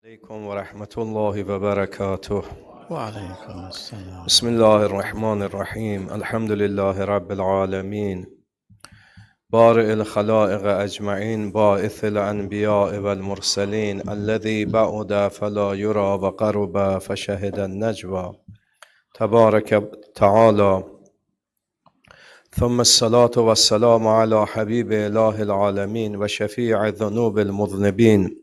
عليكم ورحمة الله وبركاته. وعليكم السلام. بسم الله الرحمن الرحيم. الحمد لله رب العالمين، بارئ الخلائق أجمعين، باعث الأنبياء والمرسلين، الذي بعد فلا يرى وقرب فشهد النجوى، تبارك تعالى. ثم الصلاة والسلام على حبيب إله العالمين وشفيع ذنوب المذنبين،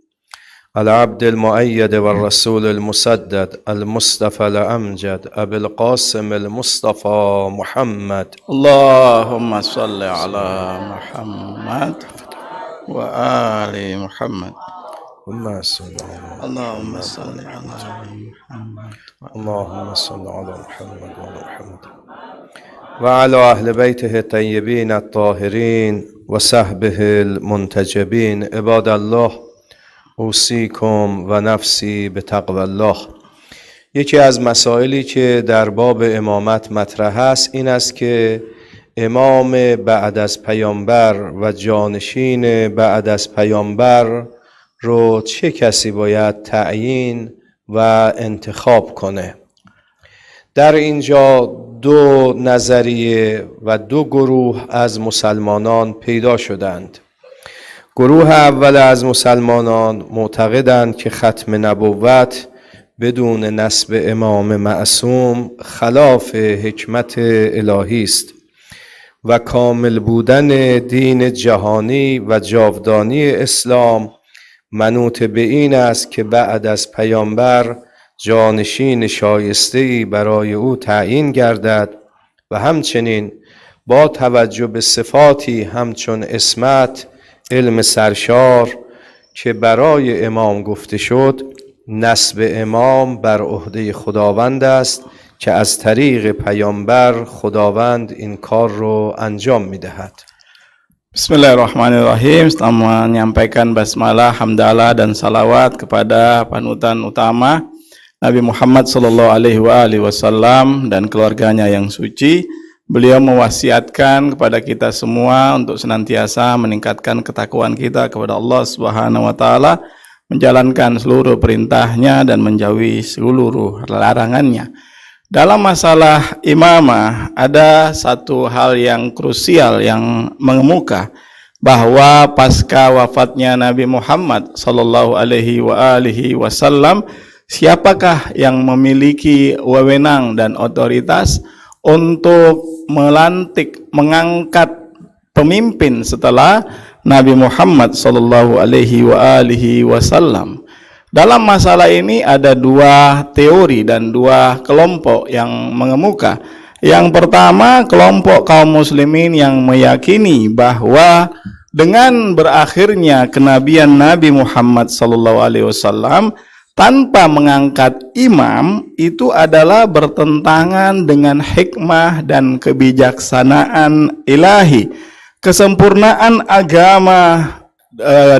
العبد المؤيد والرسول المسدد، المصطفى الأمجد، أبي القاسم المصطفى محمد. اللهم صل على محمد وآل محمد. اللهم صل على اللهم صل على محمد اللهم صل على محمد وعلى محمد وعلى أهل بيته الطيبين الطاهرين وصحبه المنتجبين. عباد الله، اوصیکم و نفسی به تقوی الله. یکی از مسائلی که در باب امامت مطرح است این است که امام بعد از پیامبر و جانشین بعد از پیامبر رو چه کسی باید تعیین و انتخاب کنه. در اینجا دو نظریه و دو گروه از مسلمانان پیدا شدند. گروه اول از مسلمانان معتقدند که ختم نبوت بدون نسب امام معصوم خلاف حکمت الهی است و کامل بودن دین جهانی و جاودانی اسلام منوط به این است که بعد از پیامبر جانشین شایسته‌ای برای او تعیین گردد و همچنین با توجه به صفاتی همچون عصمت، علم سرشار که برای امام گفته شد، نسب امام بر عهده خداوند است که از طریق پیامبر خداوند این کار رو انجام می‌دهد. Bismillahirrahmanirrahim. Setelah menyampaikan basmalah, hamdalah dan salawat kepada panutan utama Nabi Muhammad SAW dan keluarganya yang suci, beliau mewasiatkan kepada kita semua untuk senantiasa meningkatkan ketakwaan kita kepada Allah Subhanahu wa taala, menjalankan seluruh perintahnya dan menjauhi seluruh larangannya. Dalam masalah imamah ada satu hal yang krusial yang mengemuka, bahwa pasca wafatnya Nabi Muhammad SAW, siapakah yang memiliki wewenang dan otoritas untuk melantik, mengangkat pemimpin setelah Nabi Muhammad SAW. Dalam masalah ini ada dua teori dan dua kelompok yang mengemuka. Yang pertama, kelompok kaum muslimin yang meyakini bahwa dengan berakhirnya kenabian Nabi Muhammad SAW tanpa mengangkat imam itu adalah bertentangan dengan hikmah dan kebijaksanaan ilahi. Kesempurnaan agama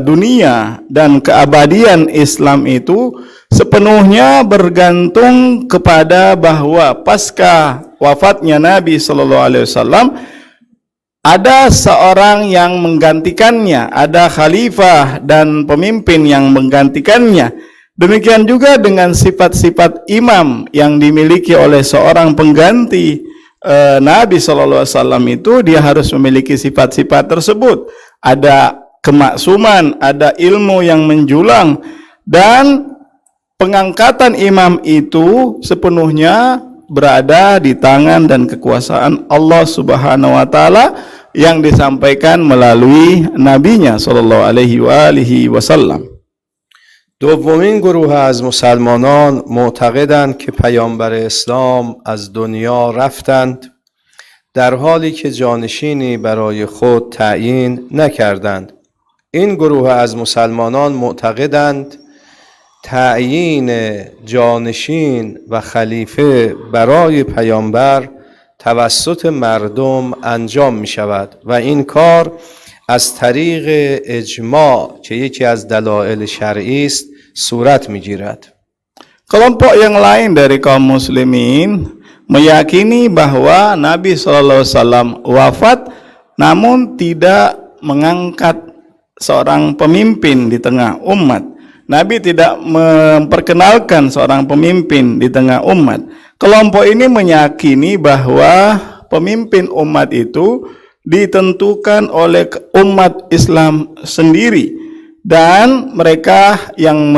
dunia dan keabadian Islam itu sepenuhnya bergantung kepada bahwa pasca wafatnya Nabi SAW ada seorang yang menggantikannya, ada khalifah dan pemimpin yang menggantikannya. Demikian juga dengan sifat-sifat imam yang dimiliki oleh seorang pengganti Nabi SAW itu, dia harus memiliki sifat-sifat tersebut. Ada kemaksuman, ada ilmu yang menjulang, dan pengangkatan imam itu sepenuhnya berada di tangan dan kekuasaan Allah Subhanahu wa taala yang disampaikan melalui nabinya sallallahu alaihi wasallam. دومین گروه از مسلمانان معتقدند که پیامبر اسلام از دنیا رفتند در حالی که جانشینی برای خود تعیین نکردند. این گروه از مسلمانان معتقدند تعیین جانشین و خلیفه برای پیامبر توسط مردم انجام می شود و این کار از طریق اجماع که یکی از دلایل شرعی است صورت می گیرد. Kelompok yang lain dari kaum muslimin meyakini bahwa Nabi SAW wafat namun tidak mengangkat seorang pemimpin di tengah umat. Nabi tidak memperkenalkan seorang pemimpin di tengah umat. Kelompok ini meyakini bahwa pemimpin umat itu ditentukan oleh umat Islam sendiri, dan mereka yang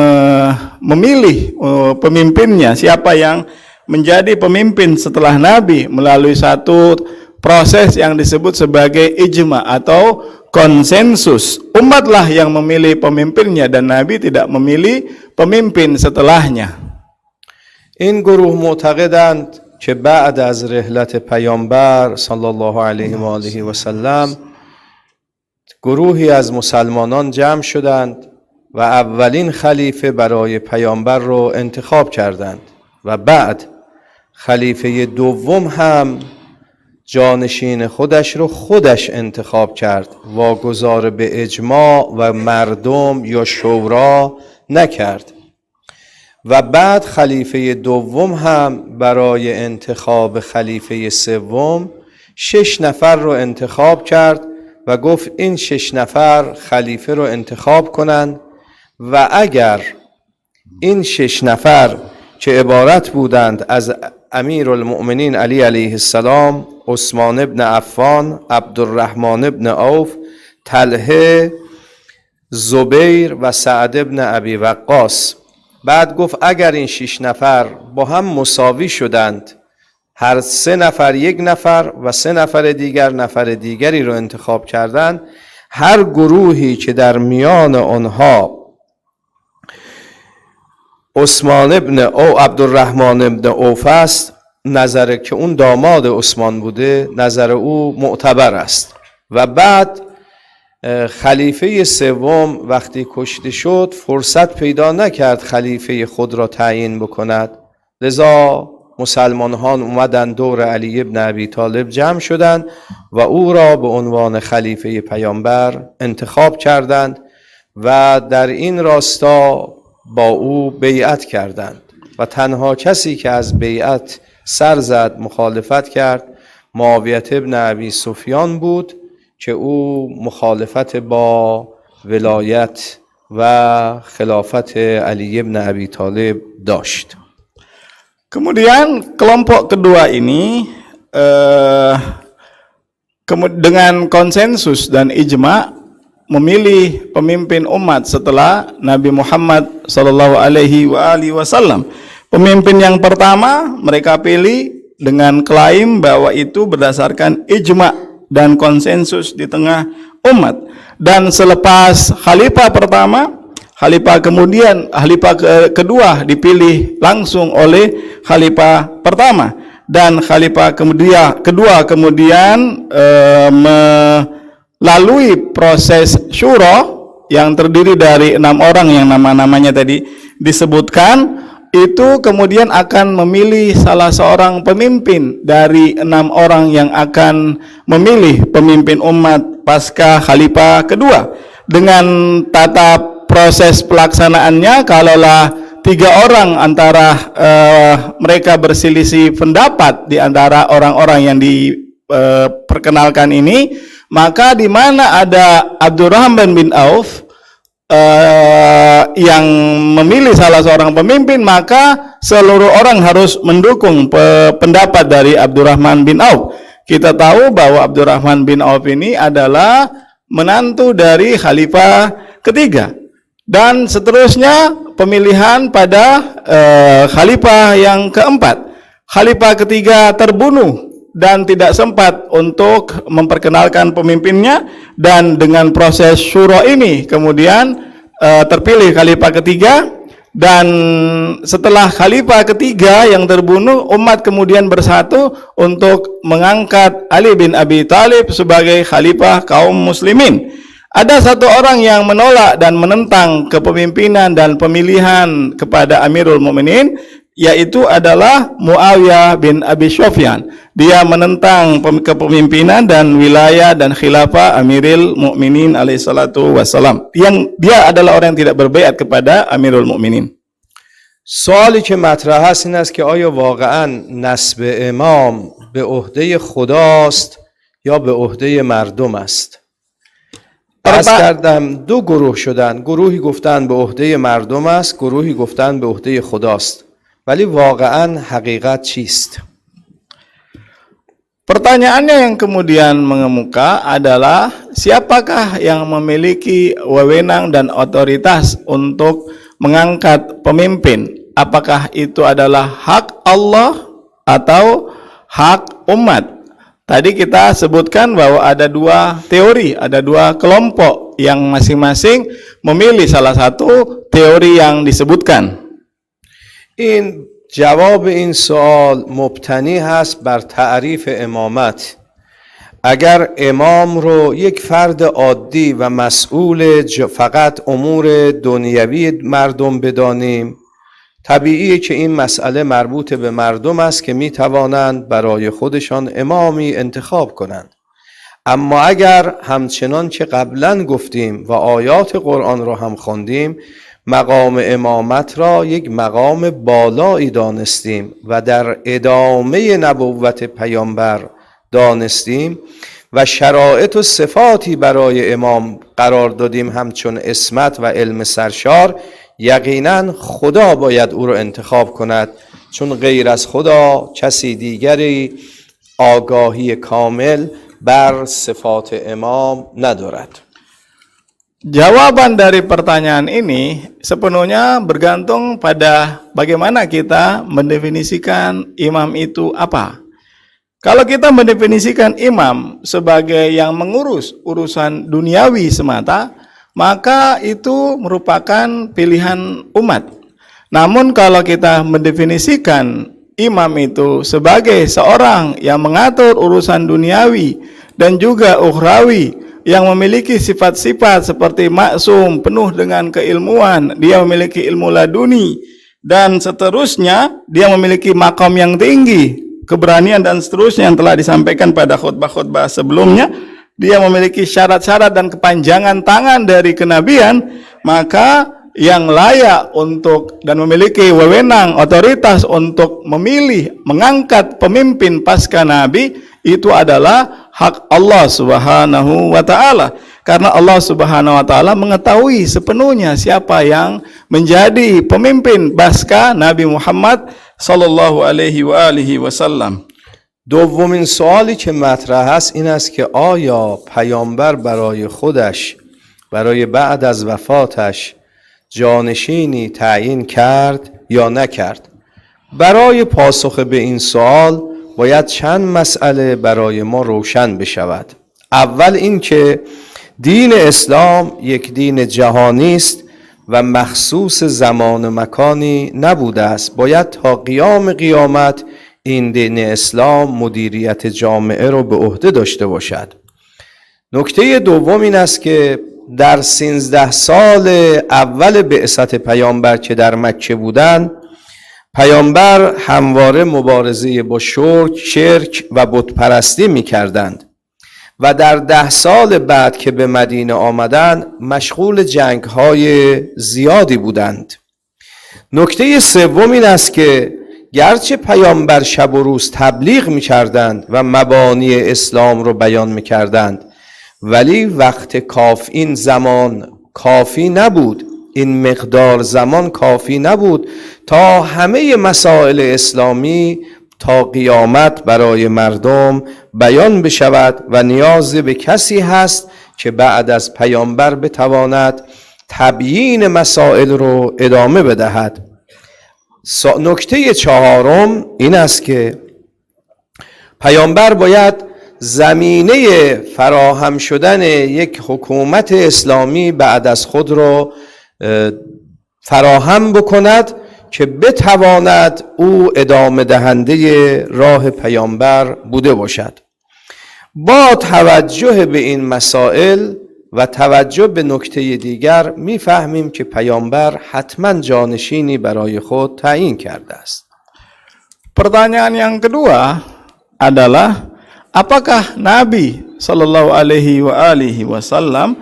memilih pemimpinnya, siapa yang menjadi pemimpin setelah Nabi melalui satu proses yang disebut sebagai ijma atau konsensus. Umatlah yang memilih pemimpinnya dan Nabi tidak memilih pemimpin setelahnya. این گروه معتقدند که بعد از رحلت پیامبر صلی الله علیه و آله و سلم گروهی از مسلمانان جمع شدند و اولین خلیفه برای پیامبر رو انتخاب کردند و بعد خلیفه دوم هم جانشین خودش رو خودش انتخاب کرد، واگذار به اجماع و مردم یا شورا نکرد. و بعد خلیفه دوم هم برای انتخاب خلیفه سوم 6 نفر رو انتخاب کرد و گفت این 6 نفر خلیفه رو انتخاب کنند و اگر این 6 نفر که عبارت بودند از امیرالمؤمنین علی علیه السلام، عثمان ابن عفان، عبدالرحمن ابن عوف، طلحه، زبیر و سعد ابن ابی وقاص، بعد گفت اگر این 6 نفر با هم مساوی شدند، هر 3 نفر 1 نفر و 3 نفر دیگر نفر دیگری رو انتخاب کردند، هر گروهی که در میان آنها عثمان ابن او عبدالرحمن ابن عوف است، نظر که اون داماد عثمان بوده، نظر او معتبر است. و بعد خلیفه سوم وقتی کشته شد فرصت پیدا نکرد خلیفه خود را تعیین بکند، لذا مسلمانان اومدن دور علی ابن ابی طالب جمع شدند و او را به عنوان خلیفه پیامبر انتخاب کردند و در این راستا با او بیعت کردند و تنها کسی که از بیعت سر زد، مخالفت کرد، معاویه ابن ابی سفیان بود که او مخالفت با ولایت و خلافت علی ابن ابی طالب داشت. Kemudian kelompok kedua ini dengan konsensus dan ijma memilih pemimpin umat setelah Nabi Muhammad sallallahu alaihi wasallam. Pemimpin yang pertama mereka pilih dengan klaim bahwa itu berdasarkan ijma dan konsensus di tengah umat. Dan selepas khalifah pertama, khalifah kedua dipilih langsung oleh khalifah pertama, dan khalifah kedua kemudian melalui proses syura yang terdiri dari 6 orang yang nama-namanya tadi disebutkan, itu kemudian akan memilih salah seorang pemimpin dari 6 orang yang akan memilih pemimpin umat pasca khalifah kedua. Dengan tata proses pelaksanaannya, kalaulah 3 orang antara mereka berselisih pendapat di antara orang-orang yang diperkenalkan ini, maka di mana ada Abdurrahman bin Auf yang memilih salah seorang pemimpin, maka seluruh orang harus mendukung pendapat dari Abdurrahman bin Auf. Kita tahu bahwa Abdurrahman bin Auf ini adalah menantu dari khalifah ketiga, dan seterusnya pemilihan pada khalifah yang keempat. Khalifah ketiga terbunuh dan tidak sempat untuk memperkenalkan pemimpinnya, dan dengan proses syura ini kemudian terpilih khalifah ketiga. Dan setelah khalifah ketiga yang terbunuh, umat kemudian bersatu untuk mengangkat Ali bin Abi Thalib sebagai khalifah kaum muslimin. Ada satu orang yang menolak dan menentang kepemimpinan dan pemilihan kepada Amirul Mukminin, yaitu adalah Muawiyah bin Abi Sufyan. Dia menentang kepemimpinan dan wilayah dan khilafah Amirul Mukminin alaihi salatu wassalam. Yang dia adalah orang yang tidak berbaiat kepada Amirul Mukminin. سوالی که مطرح هست این است که آیا واقعا نصب امام به عهده خداست یا به عهده مردم است؟ عرض کردم دو گروه شدن. گروهی گفتن به عهده مردم است، گروهی گفتن به عهده خداست. ولی واقعا حقیقت چیست؟ Pertanyaannya yang kemudian mengemuka adalah siapakah yang memiliki wewenang dan otoritas untuk mengangkat pemimpin? Apakah itu adalah hak Allah atau hak umat? Tadi kita sebutkan bahwa ada dua teori, ada dua kelompok yang masing-masing memilih salah satu teori yang disebutkan. جواب این سوال مبتنی هست بر تعریف امامت. اگر امام رو یک فرد عادی و مسئول فقط امور دنیوی مردم بدانیم، طبیعیه که این مسئله مربوط به مردم است که می توانند برای خودشان امامی انتخاب کنند. اما اگر همچنان که قبلا گفتیم و آیات قرآن رو هم خوندیم، مقام امامت را یک مقام بالایی دانستیم و در ادامه نبوت پیامبر دانستیم و شرایط و صفاتی برای امام قرار دادیم همچون عصمت و علم سرشار، یقینا خدا باید او را انتخاب کند، چون غیر از خدا کسی دیگری آگاهی کامل بر صفات امام ندارد. Jawaban dari pertanyaan ini sepenuhnya bergantung pada bagaimana kita mendefinisikan imam itu apa. Kalau kita mendefinisikan imam sebagai yang mengurus urusan duniawi semata, maka itu merupakan pilihan umat. Namun kalau kita mendefinisikan imam itu sebagai seorang yang mengatur urusan duniawi dan juga ukhrawi, yang memiliki sifat-sifat seperti maksum, penuh dengan keilmuan, dia memiliki ilmu laduni, dan seterusnya, dia memiliki makam yang tinggi, keberanian dan seterusnya yang telah disampaikan pada khutbah-khutbah sebelumnya, dia memiliki syarat-syarat dan kepanjangan tangan dari kenabian, maka yang layak untuk dan memiliki wewenang, otoritas untuk memilih, mengangkat pemimpin pasca Nabi, itu adalah hak Allah Subhanahu wa Ta'ala. Karena Allah Subhanahu wa Ta'ala mengetahui sepenuhnya siapa yang menjadi pemimpin pasca Nabi Muhammad sallallahu alaihi wa alihi wasallam. دومین سوالی که مطرح است این است که آیا پیامبر برای خودش برای بعد از وفاتش جانشینی تعیین کرد یا نکرد؟ برای پاسخ به این سوال باید چند مسئله برای ما روشن بشود. اول این که دین اسلام یک دین جهانی است و مخصوص زمان و مکانی نبوده است. باید تا قیام قیامت این دین اسلام مدیریت جامعه رو به عهده داشته باشد. نکته دوم این است که در 13 سال اول بعثت پیامبر که در مکه بودند، پیامبر همواره مبارزه با شرک و بت پرستی می کردند و در 10 سال بعد که به مدینه آمدند مشغول جنگ های زیادی بودند. نکته سوم این است که گرچه پیامبر شب و روز تبلیغ می کردند و مبانی اسلام رو بیان می کردند، ولی وقت کافی، این زمان کافی نبود، این مقدار زمان کافی نبود تا همه مسائل اسلامی تا قیامت برای مردم بیان بشود و نیاز به کسی هست که بعد از پیامبر بتواند تبیین مسائل رو ادامه بدهد. نکته چهارم این است که پیامبر باید زمینه فراهم شدن یک حکومت اسلامی بعد از خود رو فراهم بکند که بتواند او ادامه دهنده راه پیامبر بوده باشد. با توجه به این مسائل و توجه به نکته دیگر میفهمیم که پیامبر حتما جانشینی برای خود تعیین کرده است. Pertanyaan yang kedua adalah apakah Nabi Shallallahu Alaihi Wasallam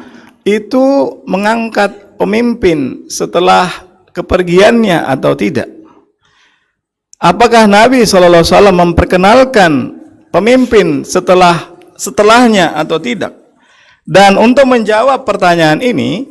itu mengangkat pemimpin setelah kepergiannya atau tidak? Apakah Nabi Shallallahu Alaihi Wasallam memperkenalkan pemimpin setelahnya atau tidak? Dan untuk menjawab pertanyaan ini,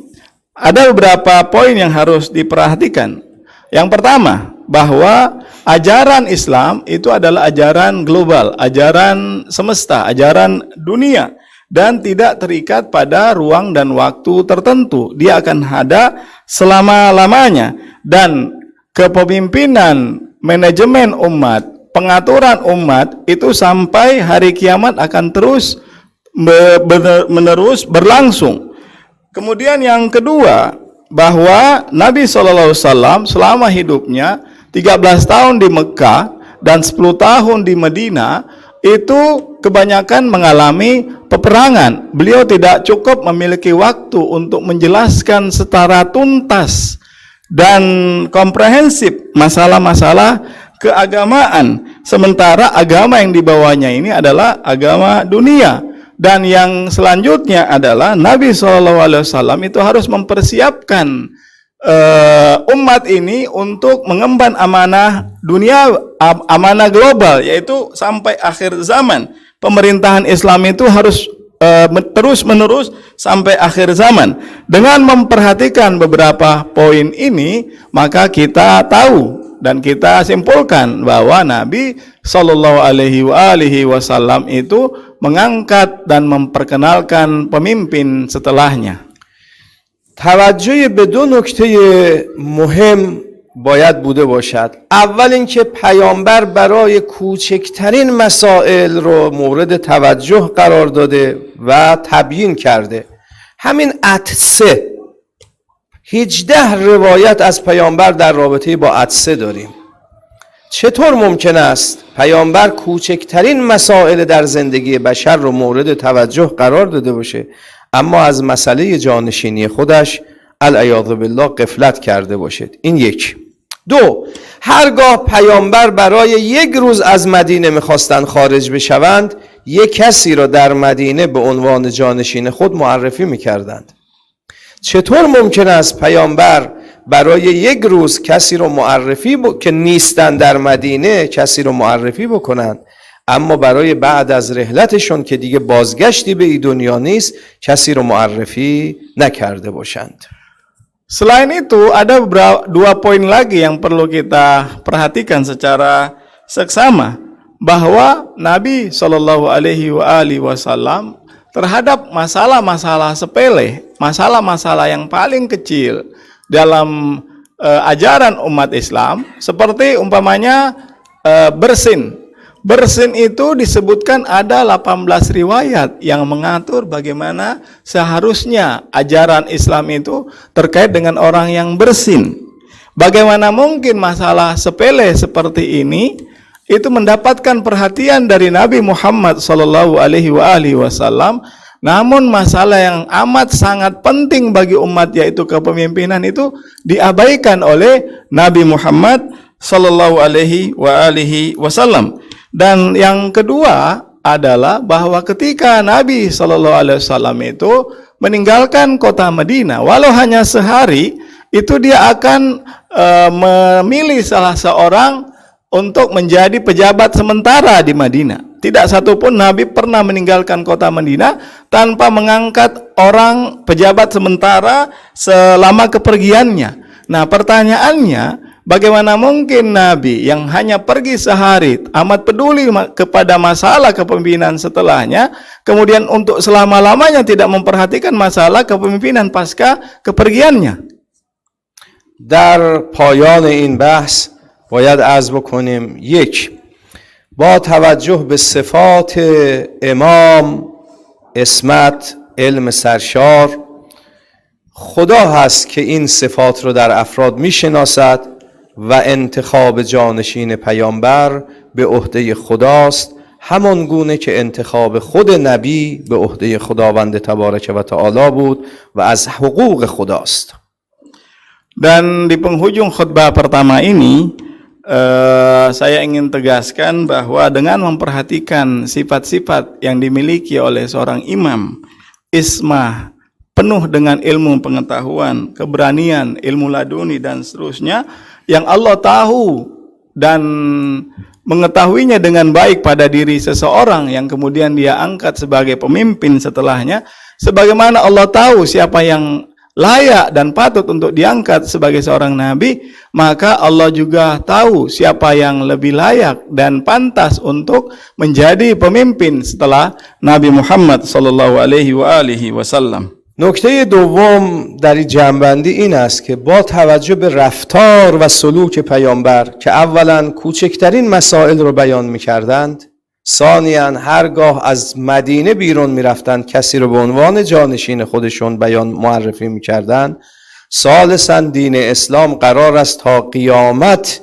ada beberapa poin yang harus diperhatikan. Yang pertama, bahwa ajaran Islam itu adalah ajaran global, ajaran semesta, ajaran dunia, dan tidak terikat pada ruang dan waktu tertentu. Dia akan ada selama-lamanya, dan kepemimpinan manajemen umat, pengaturan umat itu sampai hari kiamat akan terus menerus berlangsung. Kemudian yang kedua, bahwa Nabi SAW selama hidupnya 13 tahun di Mekah dan 10 tahun di Madinah itu kebanyakan mengalami peperangan. Beliau tidak cukup memiliki waktu untuk menjelaskan secara tuntas dan komprehensif masalah-masalah keagamaan. Sementara agama yang dibawanya ini adalah agama dunia. Dan yang selanjutnya adalah Nabi SAW itu harus mempersiapkan umat ini untuk mengemban amanah dunia, amanah global, yaitu sampai akhir zaman. Pemerintahan Islam itu harus terus menerus sampai akhir zaman. Dengan memperhatikan beberapa poin ini, maka kita tahu dan kita simpulkan bahwa Nabi Shallallahu Alaihi Wasallam itu mengangkat dan memperkenalkan pemimpin setelahnya. توجه به دو نکته مهم باید بوده باشد. اول اینکه پیامبر برای کوچکترین مسائل رو مورد توجه قرار داده و تبیین کرده. همین عطسه 18 روایت از پیامبر در رابطه با عطسه داریم. چطور ممکن است پیامبر کوچکترین مسائل در زندگی بشر رو مورد توجه قرار داده باشه اما از مسئله جانشینی خودش العیاذ بالله غفلت کرده باشد؟ این یک. دو، هرگاه پیامبر برای یک روز از مدینه میخواستن خارج بشوند یک کسی را در مدینه به عنوان جانشین خود معرفی میکردند. چطور ممکن است پیامبر برای یک روز کسی رو معرفی که نیستن در مدینه کسی رو معرفی بکنند اما برای بعد از رحلتشون که دیگه بازگشتی به این دنیا نیست کسی رو معرفی نکرده باشند؟ Selain itu ada dua poin lagi yang perlu kita perhatikan secara seksama, bahwa Nabi Shallallahu Alaihi Wasallam terhadap masalah-masalah sepele, masalah-masalah yang paling kecil dalam ajaran umat Islam, seperti umpamanya bersin. Bersin itu disebutkan ada 18 riwayat yang mengatur bagaimana seharusnya ajaran Islam itu terkait dengan orang yang bersin. Bagaimana mungkin masalah sepele seperti ini itu mendapatkan perhatian dari Nabi Muhammad Sallallahu Alaihi Wasallam, namun masalah yang amat sangat penting bagi umat yaitu kepemimpinan itu diabaikan oleh Nabi Muhammad Sallallahu Alaihi Wasallam. Dan yang kedua adalah bahwa ketika Nabi Shallallahu Alaihi Wasallam itu meninggalkan kota Madinah, walau hanya sehari, itu dia akan memilih salah seorang untuk menjadi pejabat sementara di Madinah. Tidak satupun Nabi pernah meninggalkan kota Madinah tanpa mengangkat orang pejabat sementara selama kepergiannya. Nah, pertanyaannya, bagaimana mungkin Nabi yang hanya pergi sehari amat peduli kepada masalah kepemimpinan setelahnya, kemudian untuk selama-lamanya tidak memperhatikan masalah kepemimpinan pasca kepergiannya? در پایان این بحث باید عرض بکنیم، یک، با توجه به صفات امام، عصمت، علم سرشار، خدا هست که این صفات رو در افراد میشناسد و انتخاب جانشین پیامبر به عهده خداست، همان گونه که انتخاب خود نبی به عهده خداوند تبارک و تعالی بود و از حقوق خداست. Dan di penghujung khutbah pertama ini saya ingin tegaskan bahwa dengan memperhatikan sifat-sifat yang dimiliki oleh seorang imam, ismah, penuh dengan ilmu pengetahuan, keberanian, ilmu laduni dan seterusnya, yang Allah tahu dan mengetahuinya dengan baik pada diri seseorang yang kemudian dia angkat sebagai pemimpin setelahnya, Sebagaimana Allah tahu siapa yang layak dan patut untuk diangkat sebagai seorang nabi, maka Allah juga tahu siapa yang lebih layak dan pantas untuk menjadi pemimpin setelah Nabi Muhammad sallallahu alaihi wasallam. نکته دوم در این جنبندی این است که با توجه به رفتار و سلوک پیامبر که اولا کوچکترین مسائل رو بیان می‌کردند، ثانیاً هرگاه از مدینه بیرون می‌رفتند کسی رو به عنوان جانشین خودشون بیان معرفی می‌کردند، ثالثاً دین اسلام قرار است تا قیامت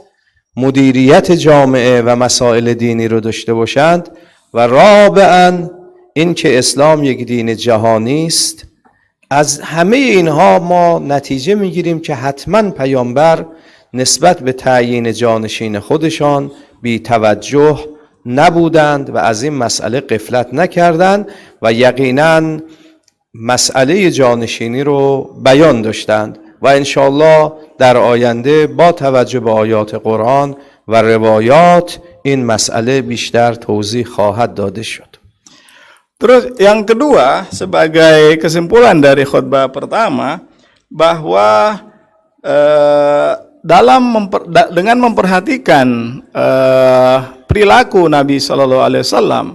مدیریت جامعه و مسائل دینی رو داشته باشند، و رابعاً این که اسلام یک دین جهانی است. از همه اینها ما نتیجه میگیریم که حتما پیامبر نسبت به تعیین جانشین خودشان بی توجه نبودند و از این مسئله غفلت نکردند و یقینا مسئله جانشینی رو بیان داشتند و انشاءالله در آینده با توجه به آیات قرآن و روایات این مسئله بیشتر توضیح خواهد داده شد. Terus yang kedua, sebagai kesimpulan dari khutbah pertama, bahwa dengan memperhatikan perilaku Nabi Shallallahu Alaihi Wasallam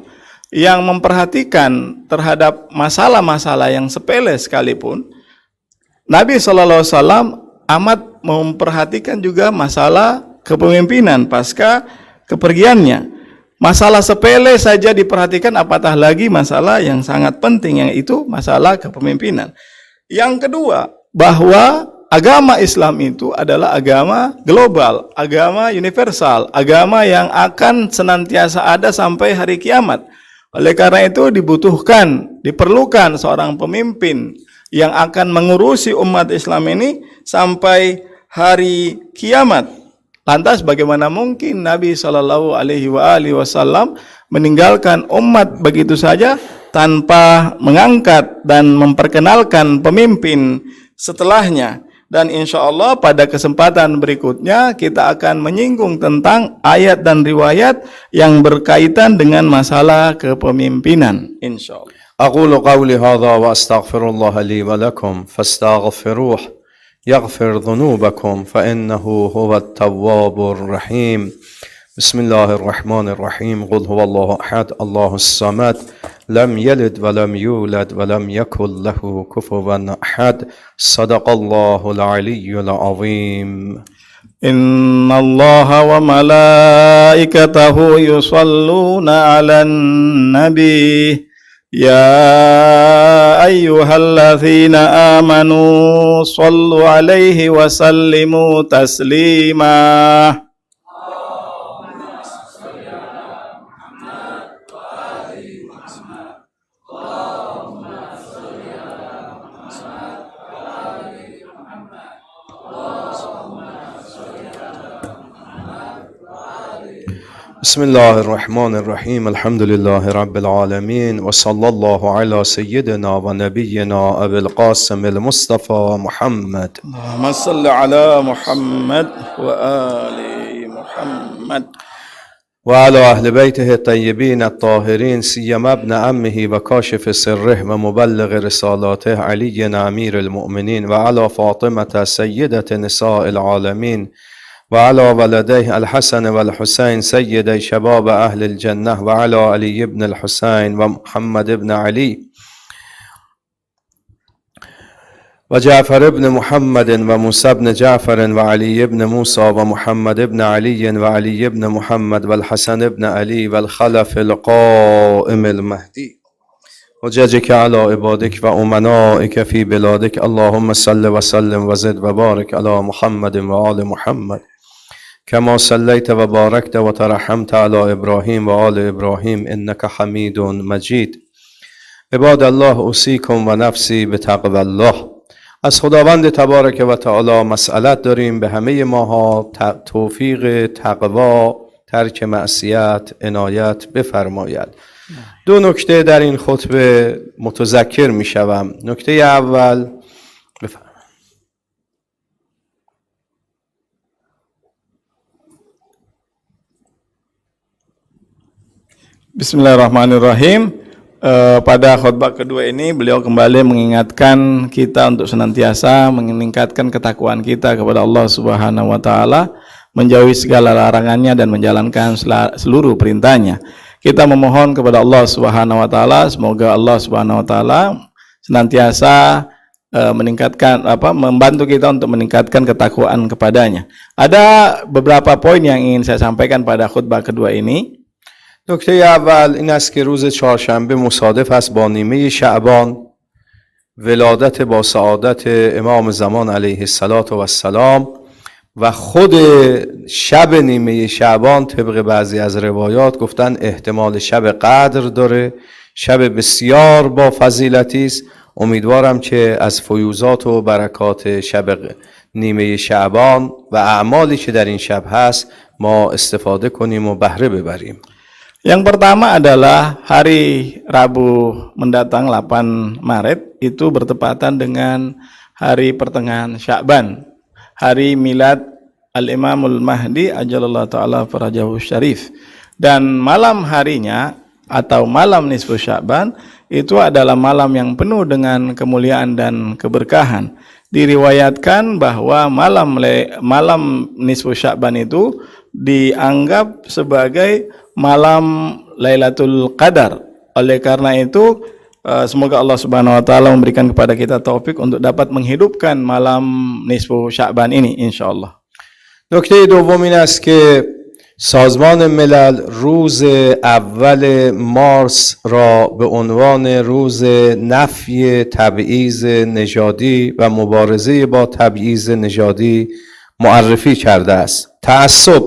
yang memperhatikan terhadap masalah-masalah yang sepele sekalipun, Nabi Shallallahu Alaihi Wasallam amat memperhatikan juga masalah kepemimpinan pasca kepergiannya. Masalah sepele saja diperhatikan, apatah lagi masalah yang sangat penting, yang itu masalah kepemimpinan. Yang kedua, bahwa agama Islam itu adalah agama global, agama universal, agama yang akan senantiasa ada sampai hari kiamat. Oleh karena itu diperlukan seorang pemimpin yang akan mengurusi umat Islam ini sampai hari kiamat. Lantas bagaimana mungkin Nabi Shallallahu Alaihi Wasallam meninggalkan umat begitu saja tanpa mengangkat dan memperkenalkan pemimpin setelahnya? Dan insya Allah pada kesempatan berikutnya kita akan menyinggung tentang ayat dan riwayat yang berkaitan dengan masalah kepemimpinan. Insya Allah. أقول قولي هذا وأستغفر الله لي ولكم فاستغفروه يغفر ذنوبكم فإنه هو التواب الرحيم. بسم الله الرحمن الرحيم. قل هو الله أحد الله الصمد لم يلد ولم يولد ولم يكن له كفوا أحد. صدق الله العلي العظيم. إن الله وملائكته يصلون على النبي يا أيها الذين آمنوا صلوا عليه وسلموا تسليما. بسم الله الرحمن الرحيم. الحمد لله رب العالمين وصلى الله على سيدنا ونبينا أبي القاسم المصطفى محمد. اللهم صل على محمد وآل محمد وعلى أهل بيته الطيبين الطاهرين سيما ابن عمه وكاشف سره ومبلغ رسالاته علي أمير المؤمنين وعلى فاطمة سيدة نساء العالمين وعلى ولديه الحسن والحسين سيدي شباب أهل الجنة وعلى علي بن الحسين ومحمد بن علي وجعفر بن محمد وموسى بن جعفر وعلي بن موسى ومحمد بن علي وعلي بن محمد والحسن بن علي والخلف القائم المهدي حججك على عبادك وأمنائك في بلادك. اللهم صل وسلم وزد وبارك على محمد وآل محمد كما صليت وباركت وترحمت على إبراهيم وآل إبراهيم إنك حميد مجيد. عباد الله اوصیکم و نفسی به تقوی الله. از خداوند تبارک و تعالی مسئلت داریم به همه ماها توفیق تقوا، ترک معصیت عنایت بفرماید. دو نکته در این خطبه متذکر می شوم. نکته اول Bismillahirrahmanirrahim. pada khutbah kedua ini beliau kembali mengingatkan kita untuk senantiasa meningkatkan ketakwaan kita kepada Allah Subhanahu wa taala, menjauhi segala larangannya dan menjalankan seluruh perintahnya. Kita memohon kepada Allah Subhanahu wa taala semoga Allah Subhanahu wa taala senantiasa membantu kita untuk meningkatkan ketakwaan kepadanya. Ada beberapa poin yang ingin saya sampaikan pada khutbah kedua ini. نکته اول این است که روز چهارشنبه مصادف است با نیمه شعبان، ولادت با سعادت امام زمان علیه السلام و خود شب نیمه شعبان طبق بعضی از روایات گفتن احتمال شب قدر داره، شب بسیار با فضیلتی است. امیدوارم که از فیوزات و برکات شب نیمه شعبان و اعمالی که در این شب هست ما استفاده کنیم و بهره ببریم. Yang pertama adalah hari Rabu mendatang 8 Maret itu bertepatan dengan hari pertengahan Sya'ban, hari milad Al-Imamul Mahdi ajalallahu ta'ala farajahu syarif. Dan malam harinya atau malam nisfu Sya'ban itu adalah malam yang penuh dengan kemuliaan dan keberkahan. Diriwayatkan bahwa malam nisfu Sya'ban itu dianggap sebagai malam Lailatul Qadar. Oleh karena itu semoga Allah Subhanahu wa taala memberikan kepada kita taufik untuk dapat menghidupkan malam nisfu Sya'ban ini insyaallah. نکته دوم این است که سازمان ملل روز اول مارس را به عنوان روز نفی تبعیض نژادی و مبارزه با تبعیض نژادی معرفی کرده است. تعصب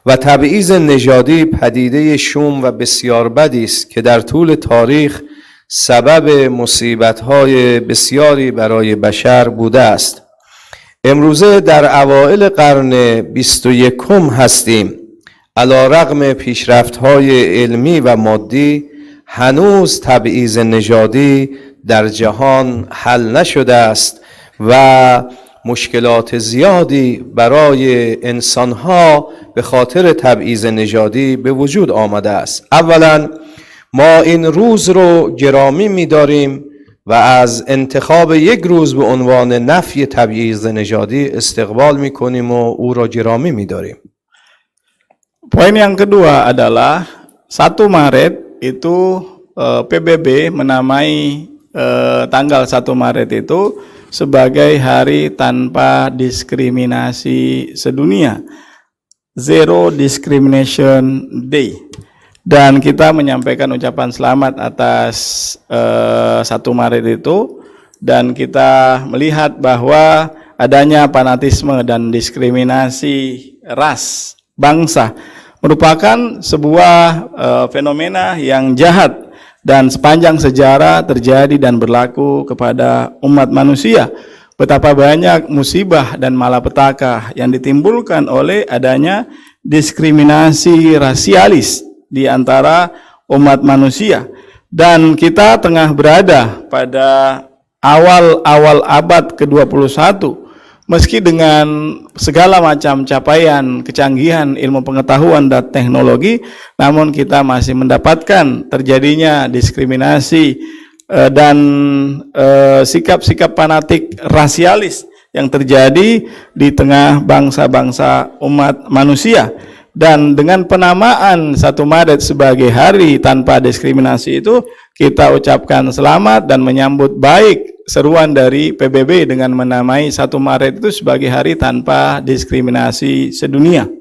و تبعیض نژادی پدیده شوم و بسیار بدی است که در طول تاریخ سبب مصیبت‌های بسیاری برای بشر بوده است. امروزه در اوائل قرن 21 هستیم. علی‌رغم پیشرفت‌های علمی و مادی هنوز تبعیض نژادی در جهان حل نشده است و مشکلات زیادی برای انسانها به خاطر تبعیض نژادی به وجود آمده است. اولا ما این روز رو گرامی می‌داریم و از انتخاب یک روز به عنوان نفی تبعیض نژادی استقبال می‌کنیم و او را گرامی می‌داریم. Poin yang kedua adalah 1 Maret itu PBB menamai tanggal 1 Maret itu sebagai hari tanpa diskriminasi sedunia, Zero Discrimination Day. Dan kita menyampaikan ucapan selamat atas 1 Maret itu, dan kita melihat bahwa adanya fanatisme dan diskriminasi ras, bangsa merupakan sebuah fenomena yang jahat dan sepanjang sejarah terjadi dan berlaku kepada umat manusia. Betapa banyak musibah dan malapetaka yang ditimbulkan oleh adanya diskriminasi rasialis di antara umat manusia. Dan kita tengah berada pada awal abad ke-21. Meski dengan segala macam capaian, kecanggihan ilmu pengetahuan dan teknologi, namun kita masih mendapatkan terjadinya diskriminasi dan sikap-sikap fanatik rasialis yang terjadi di tengah bangsa-bangsa umat manusia. Dan dengan penamaan 1 Maret sebagai hari tanpa diskriminasi itu, kita ucapkan selamat dan menyambut baik seruan dari PBB dengan menamai 1 Maret itu sebagai hari tanpa diskriminasi sedunia.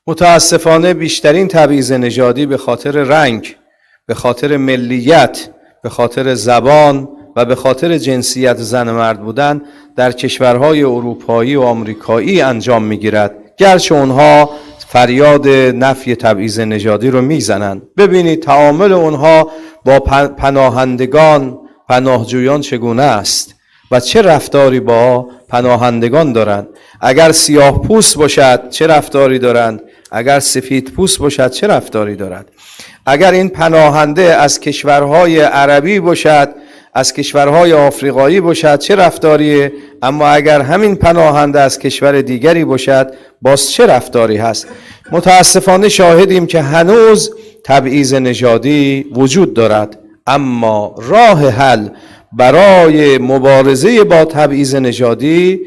متاسفانه بیشترین تبعیض نژادی به خاطر رنگ، به خاطر ملیت، به خاطر زبان و به خاطر جنسیت زن و مرد بودن در کشورهای اروپایی و آمریکایی انجام میگیرد. گرچه اونها فریاد نفی تبعیض نژادی رو میزنند. ببینید تعامل اونها با پناهندگان، پناهجویان چگونه است و چه رفتاری با پناهندگان دارند. اگر سیاه پوست باشد چه رفتاری دارند، اگر سفید پوست باشد چه رفتاری دارد. اگر این پناهنده از کشورهای عربی باشد، از کشورهای آفریقایی باشد چه رفتاریه، اما اگر همین پناهنده از کشور دیگری باشد باز چه رفتاری هست. متاسفانه شاهدیم که هنوز تبعیض نژادی وجود دارد. اما راه حل برای مبارزه با تبعیض نژادی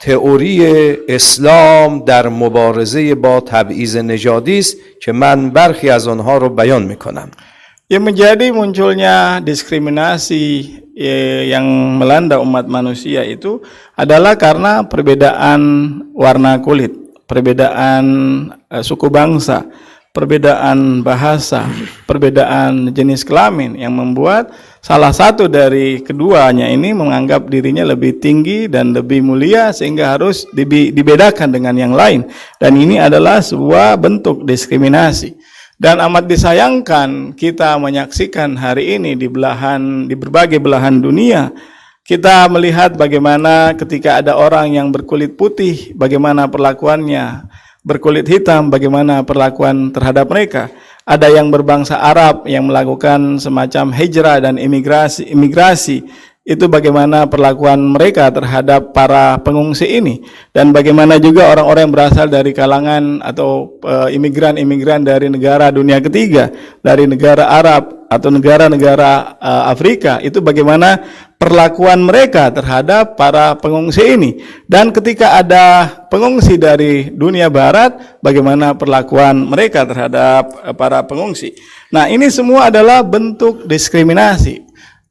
تئوری اسلام در مبارزه با تبعیض نژادی است که من برخی از آنها رو بیان میکنم. Yang menjadi munculnya diskriminasi yang melanda umat manusia itu adalah karena perbedaan warna kulit, perbedaan suku bangsa, perbedaan bahasa, perbedaan jenis kelamin yang membuat salah satu dari keduanya ini menganggap dirinya lebih tinggi dan lebih mulia sehingga harus dibedakan dengan yang lain, dan ini adalah sebuah bentuk diskriminasi. Dan amat disayangkan kita menyaksikan hari ini di berbagai belahan dunia, kita melihat bagaimana ketika ada orang yang berkulit putih, bagaimana perlakuannya, berkulit hitam, bagaimana perlakuan terhadap mereka. Ada yang berbangsa Arab yang melakukan semacam hijrah dan imigrasi, itu bagaimana perlakuan mereka terhadap para pengungsi ini, dan bagaimana juga orang-orang yang berasal dari kalangan atau imigran-imigran dari negara dunia ketiga, dari negara Arab atau negara-negara Afrika, itu bagaimana perlakuan mereka terhadap para pengungsi ini. Dan ketika ada pengungsi dari dunia barat, bagaimana perlakuan mereka terhadap para pengungsi. Nah, ini semua adalah bentuk diskriminasi.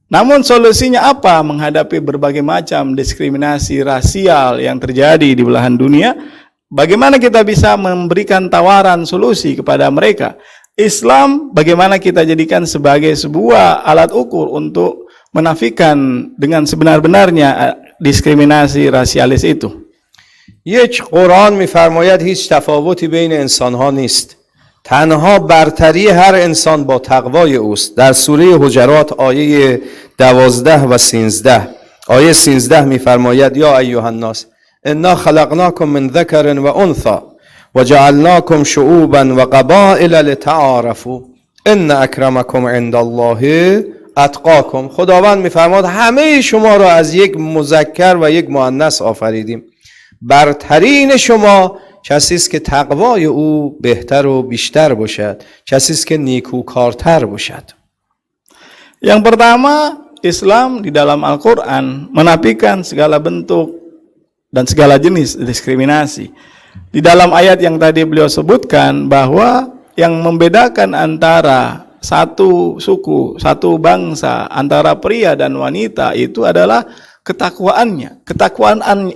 Namun solusinya apa menghadapi berbagai macam diskriminasi rasial yang terjadi di belahan dunia? Bagaimana kita bisa memberikan tawaran solusi kepada mereka? Islam bagaimana kita jadikan sebagai sebuah alat ukur untuk menafikan dengan sebenar-benarnya diskriminasi rasialis itu. یک قرآن می‌فرماید هیچ تفاوتی بین انسان‌ها نیست. تنها برتری هر انسان با تقوای اوست. در سوره حجرات آیه 12 و 13 آیه 13 می‌فرماید یا ایها الناس انا خلقناکم من ذکر و انثی و جعلناکم شعوبا و قبائل لتعارفوا ان اکرمکم عند الله اتقاکم. خداوند می‌فرماید همه شما را از یک مذکر و یک مؤنث آفریدیم. برترین شما کسی است که تقوای او بهتر و بیشتر باشد، کسی است که نیکوکارتر باشد. Yang pertama, Islam di dalam Al-Quran menafikan segala bentuk dan segala jenis diskriminasi. Di dalam ayat yang tadi beliau sebutkan bahwa yang membedakan antara satu suku, satu bangsa, antara pria dan wanita itu adalah ketakwaannya.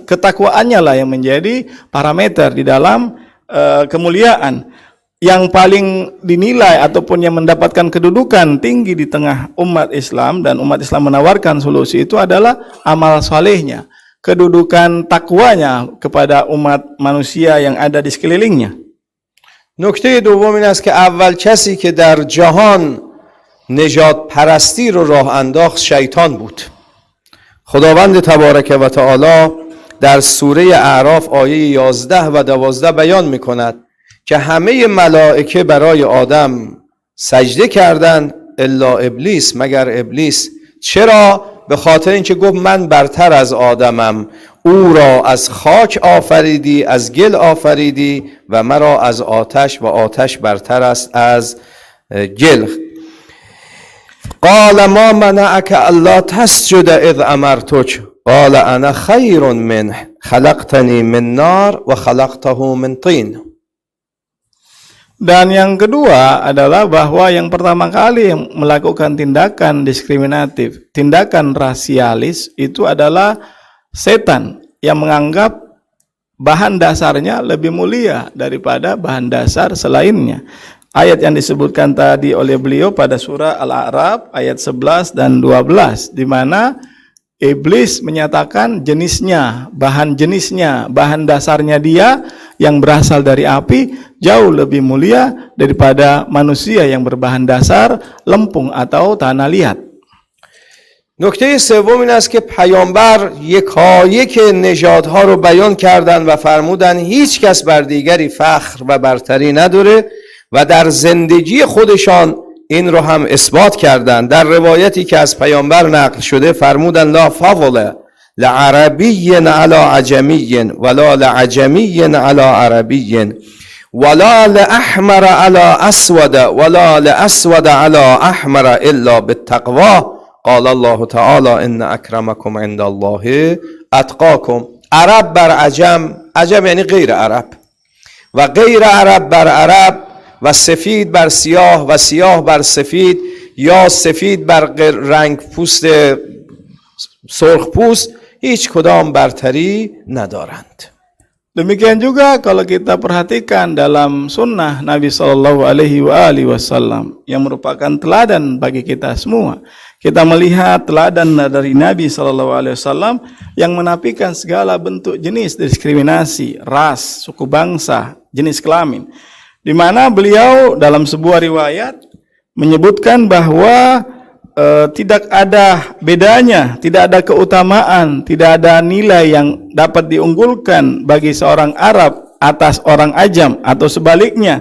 Ketakwaannya lah yang menjadi parameter di dalam kemuliaan. Yang paling dinilai ataupun yang mendapatkan kedudukan tinggi di tengah umat Islam, dan umat Islam menawarkan solusi itu adalah amal salehnya, kedudukan takwanya kepada umat manusia yang ada di sekelilingnya. نکته دوم این است که اول کسی که در جهان نژاد پرستی رو راه انداخت شیطان بود. خداوند تبارک و تعالی در سوره اعراف آیه 11 و 12 بیان می کند که همه ملائکه برای آدم سجده کردند الا ابلیس، مگر ابلیس. چرا؟ به خاطر اینکه گفت من برتر از آدمم، او را از خاک آفریدی، از گل آفریدی و مرا از آتش، و آتش برتر است از گل. قال ما منعك الا تسجد اذ امرتك قال انا خیر منه خلقتني من نار و خلقته من طین. Dan yang kedua adalah bahwa yang pertama kali melakukan tindakan diskriminatif, tindakan rasialis itu adalah setan yang menganggap bahan dasarnya lebih mulia daripada bahan dasar selainnya. Ayat yang disebutkan tadi oleh beliau pada surah Al-A'raf ayat 11 dan 12, di mana iblis menyatakan jenisnya, bahan dasarnya dia yang berasal dari api jauh lebih mulia daripada manusia yang berbahan dasar lempung atau tanah liat. نکته سوم این است که پیامبر یکایک نژادها رو بیان کردند و فرمودند هیچ کس بر دیگری فخر و برتری نداره و در زندگی خودشان این رو هم اثبات کردند. در روایتی که از پیامبر نقل شده فرمودند لا فضل لعربی علی عجمی ولا لعجمی علی عربی ولا لأحمر على أسود ولا لأسود على أحمر إلا بالتقوى قال الله تعالى إن أكرمكم عند الله أتقاكم. عرب بر عجم، عجم یعنی غیر عرب، و غیر عرب بر عرب، و سفید بر سیاه و سیاه بر سفید، یا سفید بر رنگ پوست سرخ پوست، هیچ کدام برتری ندارند. Demikian juga kalau kita perhatikan dalam sunnah Nabi Shallallahu Alaihi Wasallam yang merupakan teladan bagi kita semua. Kita melihat teladan dari Nabi Shallallahu Alaihi Wasallam yang menafikan segala bentuk jenis diskriminasi, ras, suku bangsa, jenis kelamin. Di mana beliau dalam sebuah riwayat menyebutkan bahwa tidak ada bedanya, tidak ada keutamaan, tidak ada nilai yang dapat diunggulkan bagi seorang Arab atas orang Ajam, atau sebaliknya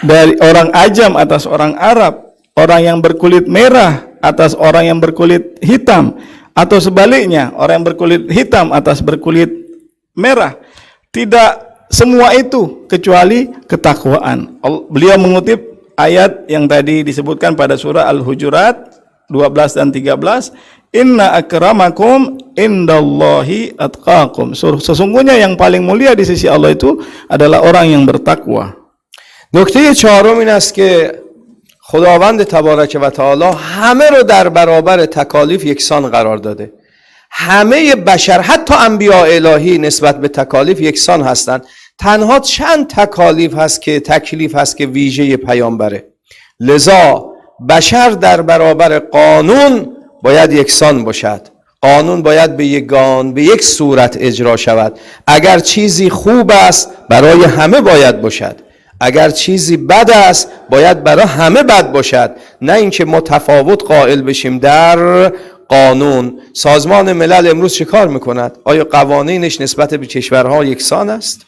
dari orang Ajam atas orang Arab, orang yang berkulit merah atas orang yang berkulit hitam, atau sebaliknya orang yang berkulit hitam atas berkulit merah. Tidak semua itu kecuali ketakwaan. Beliau mengutip ayat yang tadi disebutkan pada surah Al-Hujurat 12 dan 13, inna akramakum indallahi atqakum. Sesungguhnya yang paling mulia di sisi Allah itu adalah orang yang bertakwa. نکته چهارم این است که خداوند تبارک و تعالی همه رو در برابر تکالیف یکسان قرار داده. همه بشر حتی انبیاء الهی نسبت به تکالیف یکسان هستند. تنها چند تکالیف هست که تکلیف هست که ویژه پیامبره. لذا بشر در برابر قانون باید یکسان باشد. قانون باید به یک صورت اجرا شود. اگر چیزی خوب است برای همه باید باشد، اگر چیزی بد است باید برای همه بد باشد، نه اینکه متفاوت قائل بشیم در قانون. سازمان ملل امروز چه کار میکند؟ آیا قوانینش نسبت به کشورها یکسان است؟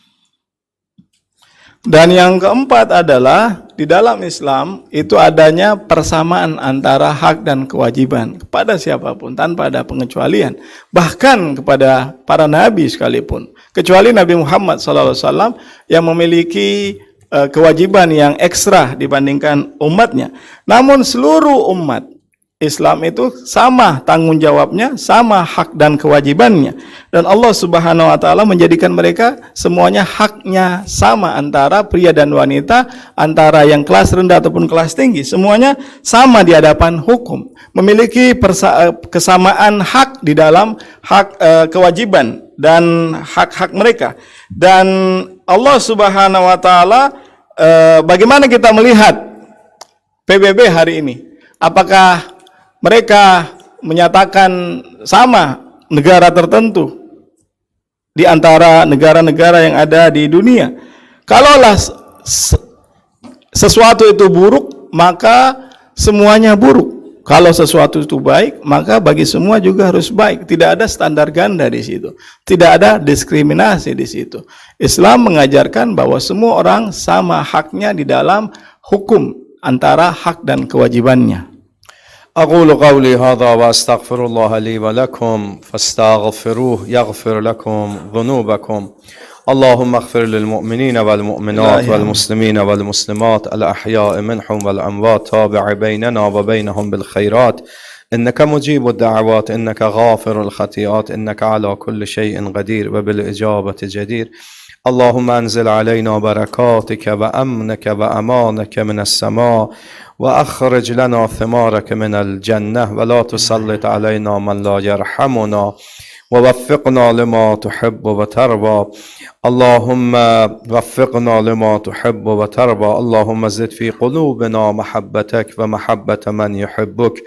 Dan yang keempat adalah di dalam Islam itu adanya persamaan antara hak dan kewajiban kepada siapapun tanpa ada pengecualian, bahkan kepada para nabi sekalipun, kecuali Nabi Muhammad SAW yang memiliki kewajiban yang ekstra dibandingkan umatnya. Namun seluruh umat Islam itu sama tanggung jawabnya, sama hak dan kewajibannya. Dan Allah Subhanahu wa taala menjadikan mereka semuanya haknya sama antara pria dan wanita, antara yang kelas rendah ataupun kelas tinggi, semuanya sama di hadapan hukum. Memiliki kesamaan hak di dalam hak kewajiban dan hak-hak mereka. Dan Allah Subhanahu wa taala bagaimana kita melihat PBB hari ini? Apakah mereka menyatakan sama negara tertentu di antara negara-negara yang ada di dunia? Kalaulah sesuatu itu buruk, maka semuanya buruk. Kalau sesuatu itu baik, maka bagi semua juga harus baik. Tidak ada standar ganda di situ. Tidak ada diskriminasi di situ. Islam mengajarkan bahwa semua orang sama haknya di dalam hukum antara hak dan kewajibannya. أقول قولي هذا وأستغفر الله لي ولكم فاستغفروه يغفر لكم ذنوبكم. اللهم اغفر للمؤمنين والمؤمنات والمسلمين والمسلمات الأحياء منهم والأموات تابع بيننا وبينهم بالخيرات إنك مجيب الدعوات إنك غافر الخطيئات إنك على كل شيء قدير وبالإجابة جدير. اللهم انزل علينا بركاتك وأمنك وأمانك من السماء وأخرج لنا ثمارك من الجنة ولا تسلط علينا من لا يرحمنا ووفقنا لما تحب وترضى. اللهم وفقنا لما تحب وترضى. اللهم زد في قلوبنا محبتك ومحبة من يحبك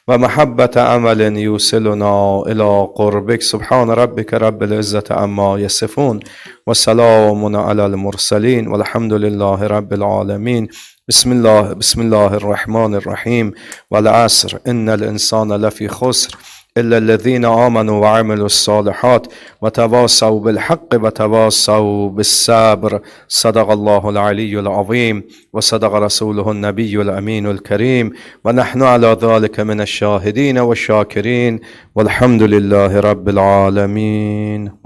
ومحبة أمل يوصلنا إلى قربك. سبحان ربك رب العزة عما يصفون وسلام على المرسلين والحمد لله رب العالمين. بسم الله الرحمن الرحيم. والعصر إن الإنسان لفي خسر إلا الذين آمنوا وعملوا الصالحات وتواصوا بالحق وتواصوا بالصبر. صدق الله العلي العظيم وصدق رسوله النبي الأمين الكريم ونحن على ذلك من الشاهدين والشاكرين والحمد لله رب العالمين.